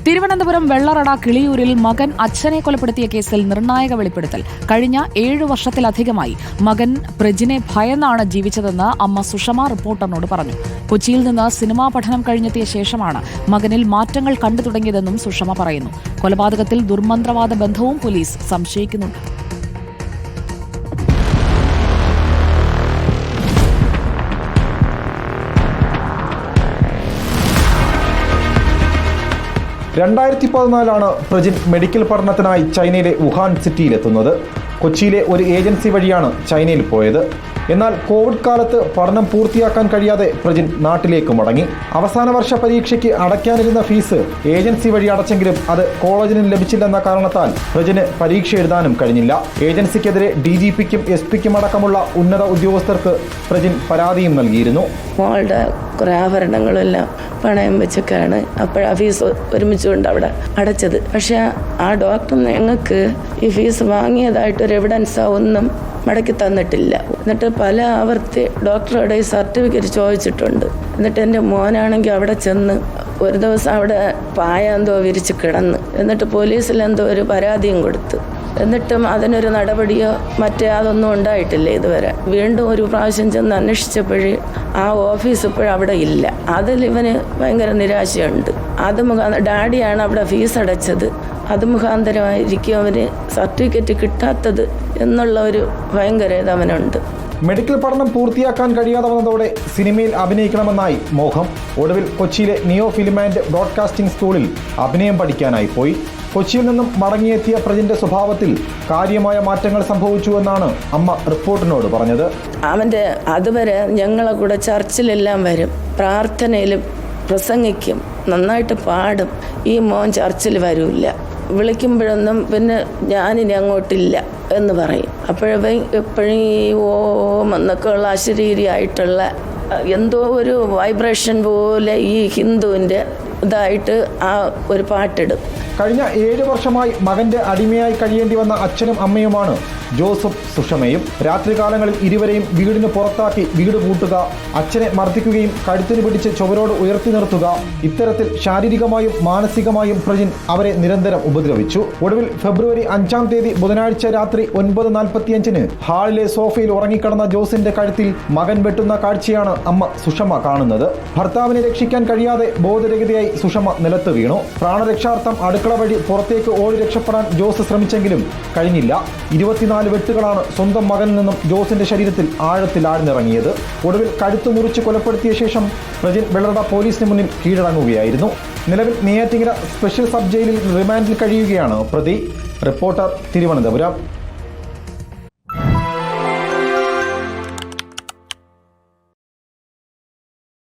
തിരുവനന്തപുരം വെള്ളറട കിളിയൂരിൽ മകൻ അച്ഛനെ കൊലപ്പെടുത്തിയ കേസിൽ നിർണായക വെളിപ്പെടുത്തൽ. കഴിഞ്ഞ 7 വർഷത്തിലധികമായി മകൻ പ്രജിനെ ഭയന്നാണ് ജീവിച്ചതെന്ന് അമ്മ സുഷമ റിപ്പോർട്ടറിനോട് പറഞ്ഞു. കൊച്ചിയിൽ നിന്ന് സിനിമാ പഠനം കഴിഞ്ഞെത്തിയ ശേഷമാണ് മകനിൽ മാറ്റങ്ങൾ കണ്ടു തുടങ്ങിയതെന്നും സുഷമ പറയുന്നു. കൊലപാതകത്തിൽ ദുർമന്ത്രവാദ ബന്ധവും പോലീസ് സംശയിക്കുന്നുണ്ട്. പ്രജിൻ മെഡിക്കൽ പഠനത്തിനായി ചൈനയിലെ വുഹാൻ സിറ്റിയിലെത്തുന്നത്. കൊച്ചിയിലെ ഒരു ഏജൻസി വഴിയാണ് ചൈനയിൽ പോയത്. എന്നാൽ കോവിഡ് കാലത്ത് പഠനം പൂർത്തിയാക്കാൻ കഴിയാതെ പ്രജിൻ നാട്ടിലേക്ക് മടങ്ങി. അവസാന വർഷ പരീക്ഷയ്ക്ക് അടയ്ക്കാനിരുന്ന ഫീസ് ഏജൻസി വഴി അടച്ചെങ്കിലും അത് കോളേജിന് ലഭിച്ചില്ലെന്ന കാരണത്താൽ പ്രജിന് പരീക്ഷ എഴുതാനും കഴിഞ്ഞില്ല. ഏജൻസിക്കെതിരെ DGPക്കും SP-ക്കും അടക്കമുള്ള ഉന്നത ഉദ്യോഗസ്ഥർക്ക് പ്രജിൻ പരാതിയും നൽകിയിരുന്നു. മോളുടെ കുറേ ആഭരണങ്ങളെല്ലാം പണയം വെച്ചൊക്കെയാണ് അപ്പോൾ ആ ഫീസ് ഒരുമിച്ചുകൊണ്ട് അവിടെ അടച്ചത്. പക്ഷെ ആ ഡോക്ടർ ഞങ്ങൾക്ക് ഈ ഫീസ് വാങ്ങിയതായിട്ടൊരു എവിഡൻസ് ഒന്നും മടക്കി തന്നിട്ടില്ല. എന്നിട്ട് പല ആവർത്തി ഡോക്ടറുടെ ഈ സർട്ടിഫിക്കറ്റ് ചോദിച്ചിട്ടുണ്ട്. എന്നിട്ട് എൻ്റെ മോനാണെങ്കിൽ അവിടെ ചെന്ന് ഒരു ദിവസം അവിടെ പായ എന്തോ വിരിച്ച് കിടന്ന്, എന്നിട്ട് പോലീസിൽ എന്തോ ഒരു പരാതിയും കൊടുത്ത്, എന്നിട്ടും അതിനൊരു നടപടിയോ മറ്റേ അതൊന്നും ഉണ്ടായിട്ടില്ല ഇതുവരെ. വീണ്ടും ഒരു പ്രാവശ്യം ചെന്ന് അന്വേഷിച്ചപ്പോഴേ ആ ഓഫീസ് ഇപ്പോഴും അവിടെ ഇല്ല. അതിൽ ഇവന് ഭയങ്കര നിരാശയുണ്ട്. അത് ഡാഡിയാണ് അവിടെ ഫീസ് അടച്ചത്, അത് മുഖാന്തരമായിരിക്കും അവന് സർട്ടിഫിക്കറ്റ് കിട്ടാത്തത് എന്നുള്ള ഒരു ഭയങ്കര അവനുണ്ട്. മെഡിക്കൽ പഠനം പൂർത്തിയാക്കാൻ കഴിയാതെ വന്നതോടെ സിനിമയിൽ അഭിനയിക്കണമെന്നായി മോഹം. ഒടുവിൽ കൊച്ചിയിലെ നിയോ ഫിലിം ആൻഡ് ബ്രോഡ്കാസ്റ്റിംഗ് സ്കൂളിൽ അഭിനയം പഠിക്കാനായി പോയി. കൊച്ചിയിൽ നിന്നും മടങ്ങിയെത്തിയ പ്രജിന്റെ സ്വഭാവത്തിൽ കാര്യമായ മാറ്റങ്ങൾ സംഭവിച്ചുവെന്നാണ് അമ്മ റിപ്പോർട്ടിനോട് പറഞ്ഞത്. അവൻ്റെ അതുവരെ ഞങ്ങളെ കൂടെ ചർച്ചിലെല്ലാം വരും, പ്രാർത്ഥനയിലും പ്രസംഗിക്കും, നന്നായിട്ട് പാടും. ഈ മോൻ ചർച്ചിൽ വരില്ല, വിളിക്കുമ്പോഴൊന്നും പിന്നെ ഞാനിനി അങ്ങോട്ടില്ല എന്ന് പറയും. എപ്പോഴും ഈ ഓം എന്നൊക്കെ ഉള്ള അശരീരിയായിട്ടുള്ള എന്തോ ഒരു വൈബ്രേഷൻ പോലെ ഈ ഹിന്ദുവിൻ്റെ ഇതായിട്ട് ആ ഒരു പാട്ടിടും. കഴിഞ്ഞ 7 വർഷമായി മകന്റെ അടിമയായി കഴിയേണ്ടി വന്ന അച്ഛനും അമ്മയുമാണ് ജോസും സുഷമയും. രാത്രികാലങ്ങളിൽ ഇരുവരെയും വീടിന് പുറത്താക്കി വീട് പൂട്ടുക, അച്ഛനെ മർദ്ദിക്കുകയും കഴുത്തിന് പിടിച്ച് ചുവരോട് ഉയർത്തി നിർത്തുക, ഇത്തരത്തിൽ ശാരീരികമായും മാനസികമായും പ്രജിൻ അവരെ നിരന്തരം ഉപദ്രവിച്ചു. ഒടുവിൽ ഫെബ്രുവരി 5-ാം തീയതി ബുധനാഴ്ച രാത്രി 9:45 ഹാളിലെ സോഫയിൽ ഉറങ്ങിക്കിടന്ന ജോസിന്റെ കഴുത്തിൽ മകൻ വെട്ടുന്ന കാഴ്ചയാണ് അമ്മ സുഷമ കാണുന്നത്. ഭർത്താവിനെ രക്ഷിക്കാൻ കഴിയാതെ ബോധരഹിതയായി സുഷമ നിലത്ത് വീണു. പ്രാണരക്ഷാർത്ഥം അടുക്കള വഴി പുറത്തേക്ക് ഓടി രക്ഷപ്പെടാൻ ജോസ് ശ്രമിച്ചെങ്കിലും കഴിഞ്ഞില്ല. 24 വെട്ടുകളാണ് സ്വന്തം മകനിൽ നിന്നും ജോസിന്റെ ശരീരത്തിൽ ആഴത്തിൽ ആഴ്ന്നിറങ്ങിയത്. ഒടുവിൽ കഴുത്ത് മുറിച്ച് കൊലപ്പെടുത്തിയ ശേഷം പ്രജിൻ വെള്ളറട പോലീസിന് മുന്നിൽ കീഴടങ്ങുകയായിരുന്നു. നിലവിൽ നെയ്യാറ്റിൻകര സ്പെഷ്യൽ സബ് ജയിലിൽ റിമാൻഡിൽ കഴിയുകയാണ് പ്രതി. റിപ്പോർട്ടർ, തിരുവനന്തപുരം.